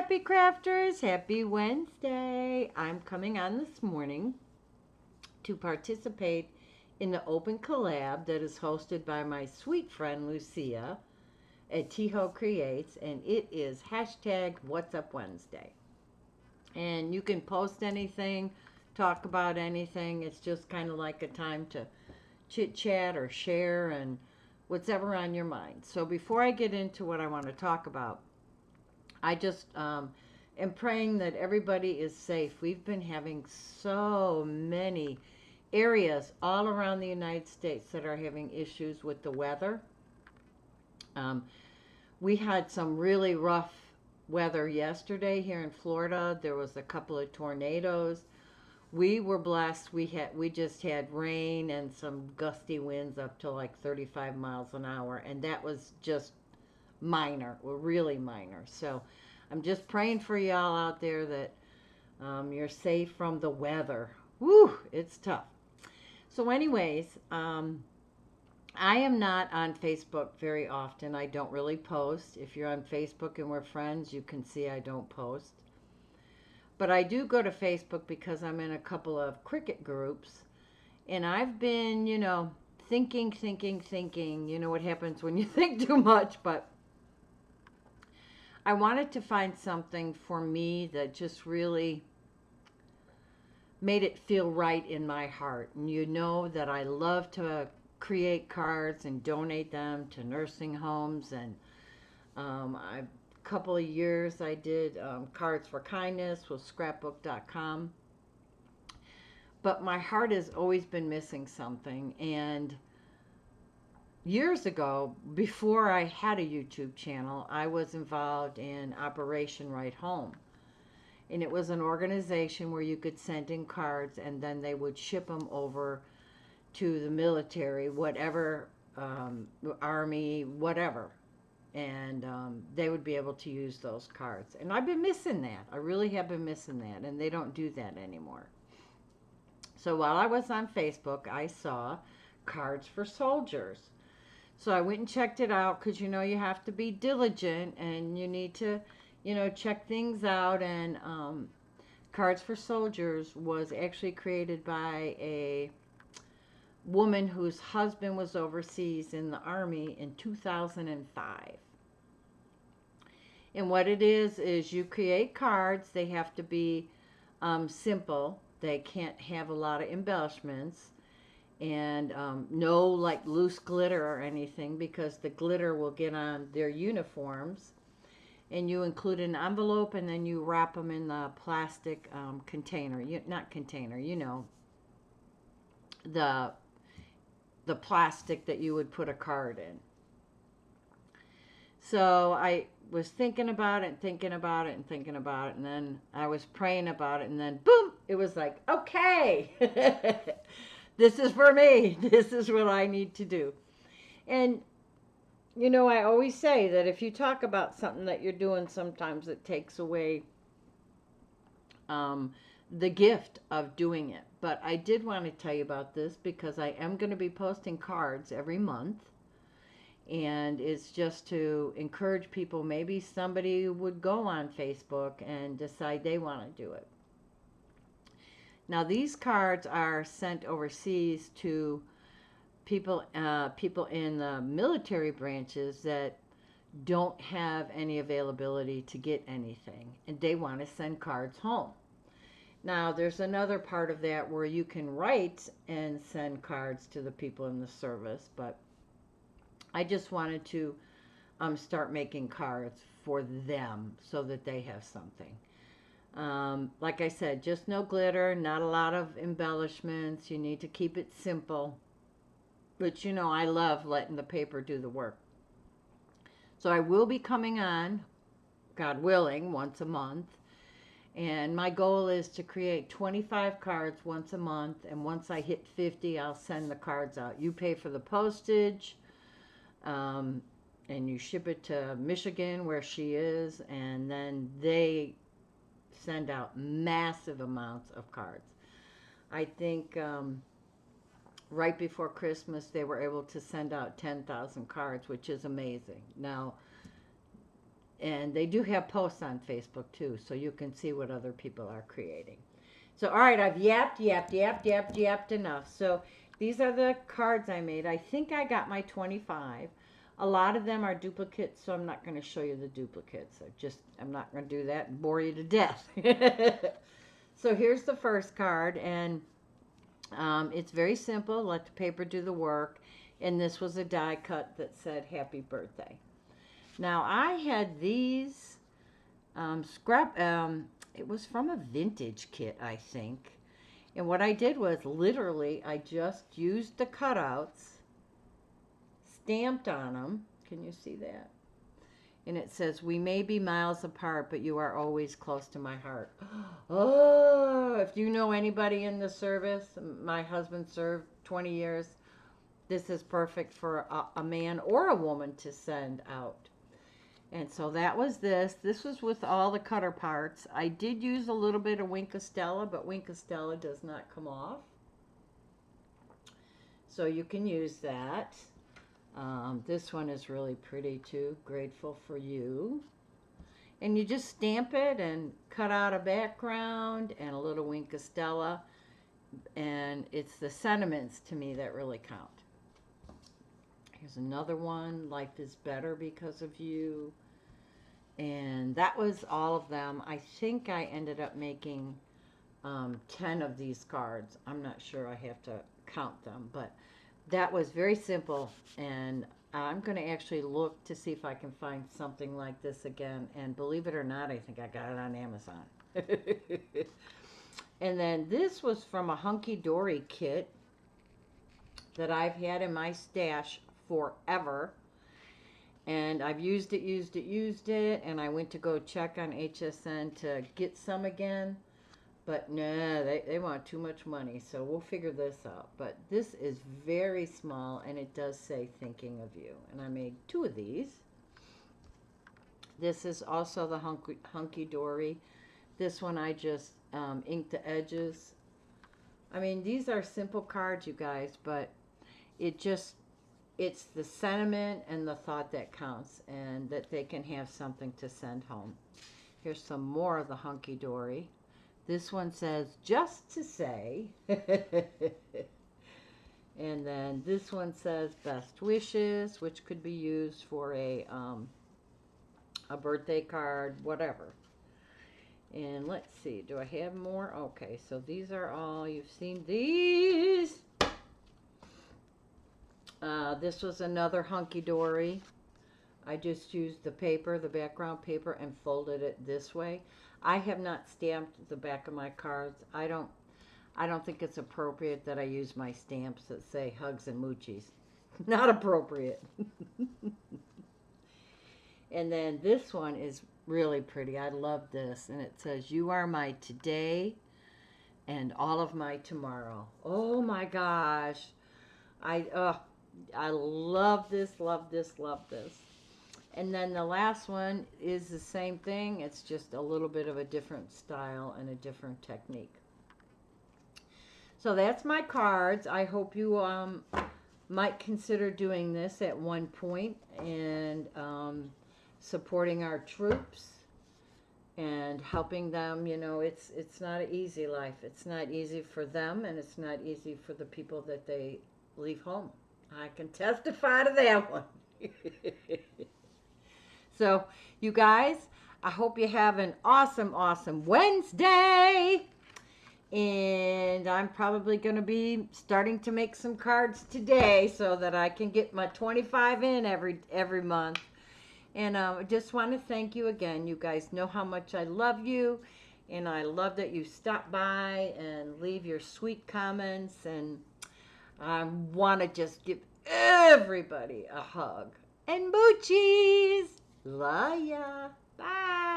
happy crafters. Happy Wednesday. I'm coming on this morning to participate in the open collab that is hosted by my sweet friend Lucia at Tiho Creates, and it is hashtag What's Up Wednesday. And you can post anything, talk about anything. It's just kind of like a time to chit chat or share and whatever on your mind. So before I get into what I want to talk about, I just am praying that everybody is safe. We've been having so many areas all around the United States that are having issues with the weather. Um, we had some really rough weather yesterday here in Florida. There was a couple of tornadoes. We were blessed. We just had rain and some gusty winds up to like 35 miles an hour, and that was just minor, or really minor. So I'm just praying for y'all out there that you're safe from the weather. Woo, it's tough. So anyways, I am not on Facebook very often. I don't really post. If you're on Facebook and we're friends, you can see I don't post. But I do go to Facebook because I'm in a couple of cricket groups. And I've been, thinking. You know what happens when you think too much, but I wanted to find something for me that just really made it feel right in my heart. And you know that I love to create cards and donate them to nursing homes. And a couple of years I did Cards for Kindness with scrapbook.com. But my heart has always been missing something. And years ago, before I had a YouTube channel, I was involved in Operation Right Home. And it was an organization where you could send in cards and then they would ship them over to the military, whatever, army, whatever. And they would be able to use those cards. And I've been missing that. I really have been missing that. And they don't do that anymore. So while I was on Facebook, I saw Cards for Soldiers. So I went and checked it out because, you have to be diligent and you need to, check things out. And Cards for Soldiers was actually created by a woman whose husband was overseas in the Army in 2005. And what it is you create cards. They have to be simple. They can't have a lot of embellishments. And no like loose glitter or anything because the glitter will get on their uniforms. And you include an envelope and then you wrap them in the plastic container. Not container, the plastic that you would put a card in. So I was thinking about it, and then I was praying about it, and then boom, it was like, okay, this is for me. This is what I need to do. And, I always say that if you talk about something that you're doing, sometimes it takes away the gift of doing it. But I did want to tell you about this because I am going to be posting cards every month. And it's just to encourage people. Maybe somebody would go on Facebook and decide they want to do it. Now, these cards are sent overseas to people in the military branches that don't have any availability to get anything, and they want to send cards home. Now, there's another part of that where you can write and send cards to the people in the service, but I just wanted to start making cards for them so that they have something. Like I said, just no glitter, not a lot of embellishments. You need to keep it simple. But I love letting the paper do the work. So I will be coming on, God willing, once a month. And my goal is to create 25 cards once a month. And once I hit 50, I'll send the cards out. You pay for the postage. And you ship it to Michigan where she is. And then they send out massive amounts of cards. I think right before Christmas, they were able to send out 10,000 cards, which is amazing. Now, And they do have posts on Facebook too, so you can see what other people are creating. So, all right, I've yapped enough. So, these are the cards I made. I think I got my 25. A lot of them are duplicates, so I'm not going to show you the duplicates. I'm not going to do that and bore you to death. So, here's the first card, and it's very simple. Let the paper do the work. And this was a die cut that said happy birthday. Now, I had these it was from a vintage kit, I think. And what I did was literally I just used the cutouts, stamped on them. Can you see that? And it says, we may be miles apart, but you are always close to my heart. Oh, if you know anybody in the service, my husband served 20 years. This is perfect for a man or a woman to send out. And so that was this. This was with all the cutter parts. I did use a little bit of Winkostella, but Winkostella does not come off. So you can use that. This one is really pretty too. Grateful for you. And you just stamp it and cut out a background and a little Winkostella. And it's the sentiments to me that really count. Here's another one. Life is better because of you. And that was all of them. I think I ended up making 10 of these cards. I'm not sure. I have to count them. But that was very simple. And I'm going to actually look to see if I can find something like this again. And believe it or not, I think I got it on Amazon. And then this was from a Hunky Dory kit that I've had in my stash forever. And I've used it, and I went to go check on HSN to get some again. But no, they want too much money, so we'll figure this out. But this is very small, and it does say thinking of you. And I made 2 of these. This is also the Hunky Dory. This one I just inked the edges. I mean, these are simple cards, you guys, but it's the sentiment and the thought that counts, and that they can have something to send home. Here's some more of the Hunky Dory. This one says, just to say. And then this one says, best wishes, which could be used for a birthday card, whatever. And let's see, do I have more? Okay, so these are all, you've seen these. This was another Hunky Dory. I just used the paper, the background paper, and folded it this way. I have not stamped the back of my cards. I don't think it's appropriate that I use my stamps that say hugs and moochies. Not appropriate. And then this one is really pretty. I love this. And it says, you are my today and all of my tomorrow. Oh my gosh. I love this, love this, love this. And then the last one is the same thing. It's just a little bit of a different style and a different technique. So that's my cards. I hope you might consider doing this at one point and supporting our troops and helping them. You know, it's not an easy life. It's not easy for them, and it's not easy for the people that they leave home. I can testify to that one. So, you guys, I hope you have an awesome, awesome Wednesday. And I'm probably going to be starting to make some cards today so that I can get my 25 in every month. And I just want to thank you again. You guys know how much I love you. And I love that you stop by and leave your sweet comments. And I want to just give everybody a hug. And Moochies! Love ya. Bye.